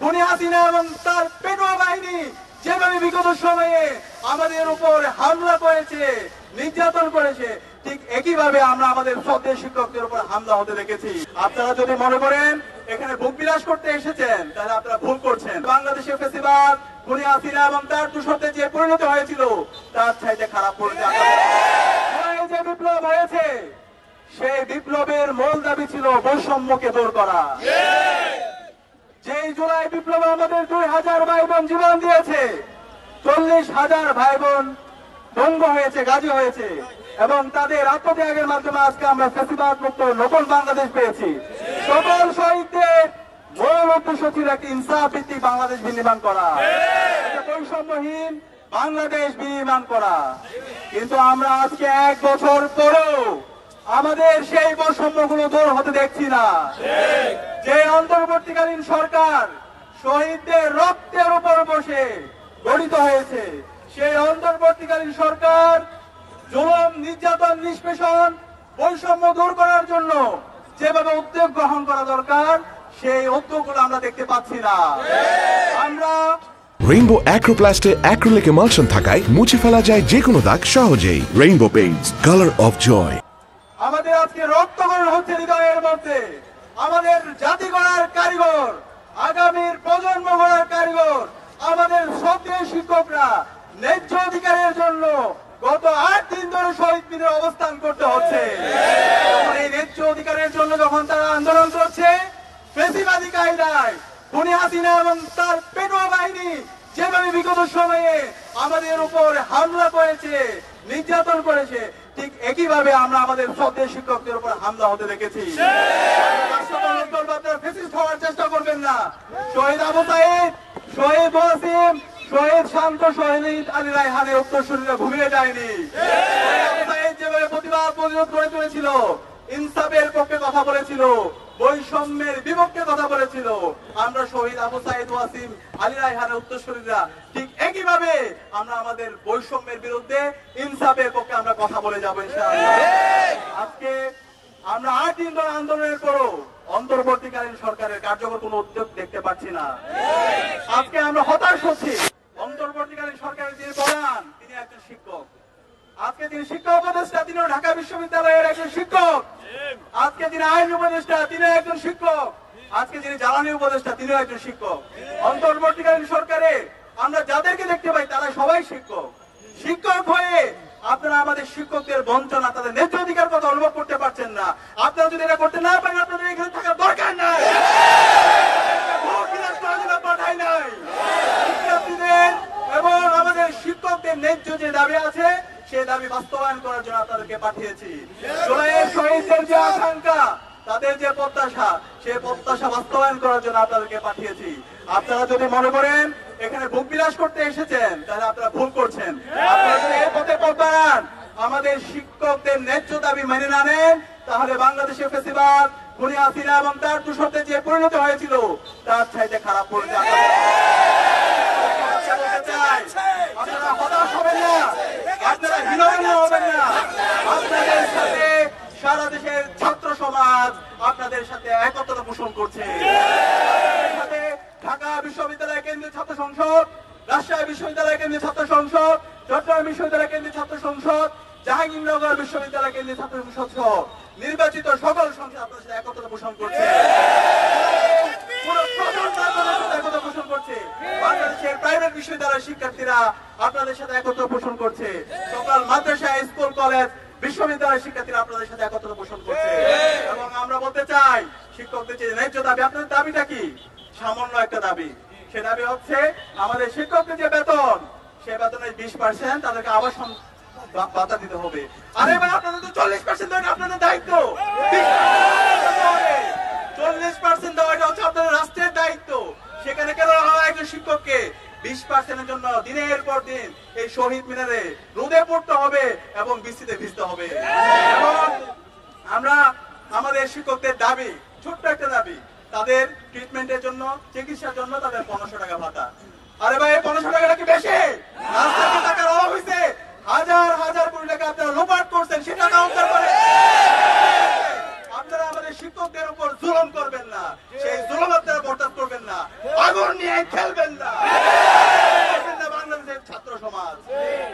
খুনি হাসিনা এবং তার পেটোয়া বাহিনী যেভাবে বিগত সময়ে আমাদের উপর হামলা করেছে, নির্যাতন করেছে, ঠিক একইভাবে আমরা আমাদের শ্রদ্ধেয় শিক্ষকদের উপর হামলা হতে দেখেছি। আপনারা যদি মনে করেন এখানে ভোগ বিলাস করতে এসেছেন, তাহলে আপনারা ভুল করছেন। বাংলাদেশের ফ্যাসিবাদ খুনি হাসিনা এবং তার দূষণে যে পরিণত হয়েছিল, তার চাইতে খারাপ পরিণতি যে বিপ্লব হয়েছে, সেই বিপ্লবের মূল দাবি ছিল বৈষম্যকে দূর করা। যেই জুলাই বিপ্লবে আমাদের 2000 ভাই বোন জীবন দিয়েছে, 40,000 ভাই বোন দঙ্গ হয়েছে, গাজী হয়েছে, এবং তাদের আত্মত্যাগের মাধ্যমে আজকে আমরা ফ্যাসিবাদ মুক্ত নতুন বাংলাদেশ পেয়েছি। সকল শহীদদের মূল উদ্দেশ্য ছিল একটি ইনসাফ ভিত্তিক বাংলাদেশ বিনির্মাণ করা, বৈষম্যহীন বাংলাদেশ বিনির্মাণ করা। কিন্তু আমরা আজকে 1 বছর পরেও আমাদের সেই বৈষম্যগুলো দূর হতে দেখছি না। যে অন্তর্বর্তীকালীন সরকার শহীদদের রক্তের উপর বসে গঠিত হয়েছে, সেই অন্তর্বর্তীকালীন সরকার জুলুম, নির্যাতন, নিষ্পেষণ, বৈষম্য দূর করার জন্য যেভাবে উদ্যোগ গ্রহণ করা দরকার, সেই উদ্যোগগুলো আমরা দেখতে পাচ্ছি না। আমরা রেইনবো অ্যাক্রোপ্লাস্টে অ্যাক্রিলিক এমালশন থাকায় মুছে ফেলা যায় যে কোনো দাগ সহজেই। Rainbow paints, colour of joy. আমাদের আজকে রক্তকরণ হচ্ছে হৃদয়ের মধ্যে। আমাদের জাতি গড়ার কারিগর, আগামীর প্রজন্ম গড়ার কারিগর আমাদের শ্রদ্ধেয় শিক্ষকরা ন্যায্য অধিকারের জন্য গত 8 দিন ধরে শহীদ মিনারে অবস্থান করতে হচ্ছে। এই ন্যায্য অধিকারের জন্য যখন তারা আন্দোলন করছে, ফ্যাসিবাদী কায়দায় খুনি হাসিনা এবং তার পেটোয়া বাহিনী যেভাবে বিগত সময়ে আমাদের উপর হামলা করেছে, নির্যাতন করেছে, ঠিক একইভাবে আমরা আমাদের শ্রদ্ধেয় শিক্ষকদের উপর হামলা হতে দেখেছি। আপনারা ফ্যাসিস্ট হওয়ার চেষ্টা করবেন না। শহীদ আবু সাইদ, শহীদ ওয়াসিম, শহীদ শান্ত, শহীদ আলী রায়হানের উত্তরসূরিরা ঘুমিয়ে যায়নি। আবু সাইদ যেভাবে প্রতিবাদ প্রতিরোধ করে চলেছিল, ইনসাফের পক্ষে কথা বলেছিল, বৈষম্যের বিপক্ষে কথা বলেছিল, আমরা শহীদ আবু সাইদ, ওয়াসিম আলী রায়হানের উত্তরসূরিরা ঠিক একইভাবে আমরা আমাদের বৈষম্যের বিরুদ্ধে, ইনসাফের পক্ষে আমরা কথা বলে যাবো ইনশাআল্লাহ। আজকে আমরা 8 দিন ধরে আন্দোলনের পরও অন্তর্বর্তীকালীন সরকারের কার্যকর কোনো উদ্যোগ দেখতে পাচ্ছি না। আজকে আমরা হতাশ হচ্ছি। অন্তর্বর্তীকালীন সরকারের যিনি প্রধান, তিনি একজন শিক্ষক। আজকে যিনি শিক্ষা উপদেষ্টা, তিনিও ঢাকা বিশ্ববিদ্যালয়ের একজন শিক্ষক। আজকে যিনি আইন উপদেষ্টা, তিনিও একজন শিক্ষক। আজকে যিনি জ্বালানি উপদেষ্টা, তিনিও একজন শিক্ষক। অন্তর্বর্তীকালীন সরকারে আমরা যাদেরকে দেখতে পাই, তারা সবাই শিক্ষক। শিক্ষক হয়ে আপনারা আমাদের শিক্ষকদের বঞ্চনা, তাদের ন্যায্য অধিকার কথা অনুভব করতে পারছেন না। আপনারা যদি এটা করতে না পারেন, আপনাদের এখানে থাকার দরকার নাই। পাঠাই নাই। শিক্ষার্থীদের এবং আমাদের শিক্ষকদের ন্যায্য যে দাবি আছে, সেই দাবি বাস্তবায়ন করার জন্য আপনাদেরকে পাঠিয়েছি। জুলাইয়ের শহীদদের যে আকাঙ্ক্ষা, তাদের যে প্রত্যাশা, সেই প্রত্যাশা বাস্তবায়ন করার জন্য আপনাদেরকে পাঠিয়েছি। আপনারা যদি মনে করেন এখানে ভোগ বিলাস করতে এসেছেন, তাহলে আপনারা ভুল করছেন। আপনারা যদি এই পথে পথ বাড়ান, আমাদের শিক্ষকদের ন্যায্য দাবি মেনে না নেন, তাহলে বাংলাদেশের ফ্যাসিবাদ খুনি হাসিনা এবং তার দূষণে যে পরিণত হয়েছিল, তার চাইতে খারাপ পরিণতি। আপনারা হতাশ হবেন না, আপনারা হীনমন্য হবেন না। আপনাদের সাথে সারা দেশের ছাত্র সমাজ আপনাদের সাথে একত্রতা পোষণ করছে। সাথে ঢাকা বিশ্ববিদ্যালয় কেন্দ্রীয় ছাত্র সংসদ, রাজশাহী বিশ্ববিদ্যালয় কেন্দ্রীয় ছাত্র সংসদ, চট্টগ্রাম বিশ্ববিদ্যালয় কেন্দ্রীয় ছাত্র সংসদ, জাহাঙ্গীরনগর বিশ্ববিদ্যালয় কেন্দ্রীয় ছাত্র সংসদ সহ নির্বাচিত সকল সংসদ আপনাদের সাথে একত্রতা পোষণ করছে। বাংলাদেশের প্রাইভেট বিশ্ববিদ্যালয়ের শিক্ষার্থীরা আপনাদের সাথে একত্র পোষণ করছে। সকল মাদ্রাসা, স্কুল, কলেজ, বিশ্ববিদ্যালয়ের শিক্ষার্থীরা আপনাদের সাথে একত্র পোষণ করছে। এবং আমরা বলতে চাই, শিক্ষকদের যে ন্যায্য দাবি, আপনাদের দাবিটা কি? সামান্য একটা দাবি। সে দাবি হচ্ছে আমাদের শিক্ষকদের যে বেতন, সে বেতনের 20% তাদেরকে আবাসন ভাতা দিতে হবে। আরে ভাই, আপনাদের তো 40% দেওয়া আপনাদের দায়িত্ব। 40% দেওয়াটা হচ্ছে আপনাদের রাষ্ট্রের দায়িত্ব। সেখানে কেন একজন শিক্ষককে 20%-এর জন্য দিনের পর দিন এই শহীদ মিনারে রোদে পড়তে হবে এবং বৃষ্টিতে ভিজতে হবে। এবং আমরা আমাদের শিক্ষকদের দাবি, ছোট্ট একটা দাবি, তাদের ট্রিটমেন্টের জন্য, চিকিৎসার জন্য তাদের 1500 টাকা ভাতা। আরে ভাই, 1500 টাকাটা কি বেশি? রাস্তায় টাকার অভাব হয়েছে, হাজার হাজার কোটি টাকা আপনারা লোপাট করছেন, সেটা কাউন্টার করে। আপনারা আমাদের শিক্ষকদের উপর জুলুম করবেন না, সেই জুলুম আপনারা বরদাস্ত করবেন না, আগুন নিয়ে খেলবেন না বাংলাদেশের ছাত্র সমাজ।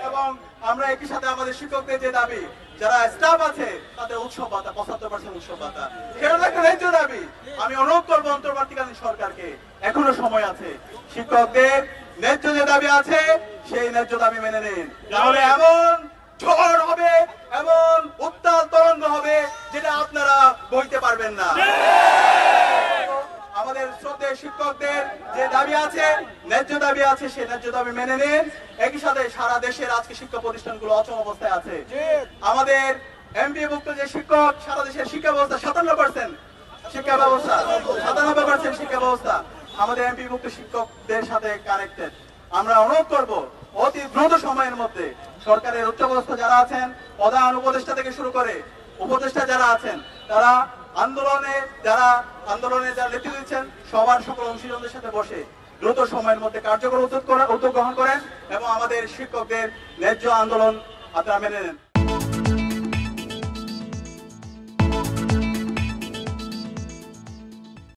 এবং আমরা একই সাথে আমাদের শিক্ষকদের যে দাবি, যারা স্টাফ আছে তাদের উৎসব ভাতা 75% উৎসব ভাতা, সেটা একটা ন্যায্য দাবি। আমি অনুরোধ করবো অন্তর্বর্তীকালীন সরকারকে, এখনো সময় আছে, শিক্ষকদের ন্যায্য যে দাবি আছে সেই ন্যায্য দাবি মেনে নিন, তাহলে এমন ঝড় হবে, এমন উত্তাল তরঙ্গ হবে যেটা আপনারা বইতে পারবেন না। আমাদের শ্রদ্ধেয় শিক্ষকদের যে দাবি আছে, ন্যায্য দাবি আছে, সেই ন্যায্য দাবি মেনে নিন। একই সাথে সারা দেশের আজকে শিক্ষা প্রতিষ্ঠানগুলো অচল অবস্থায় আছে। আমাদের এমপিভুক্ত যে শিক্ষক, সারা দেশের শিক্ষা ব্যবস্থা 57% শিক্ষা ব্যবস্থা 97% শিক্ষা ব্যবস্থা আমাদের এমপিভুক্ত শিক্ষকদের সাথে কানেক্টেড। আমরা অনুরোধ করব অতি দ্রুত সময়ের মধ্যে সরকারের উচ্চপদস্থ যারা আছেন, প্রধান উপদেষ্টা থেকে শুরু করে উপদেষ্টা যারা আছেন, তারা আন্দোলনে যারা নেতৃত্ব দিচ্ছেন, সবার সকল অংশীদারদের সাথে বসে দ্রুত সময়ের মধ্যে কার্যকর উদ্যোগ গ্রহণ করেন এবং আমাদের শিক্ষকদের ন্যায্য আন্দোলন আপনারা মেনে নেন।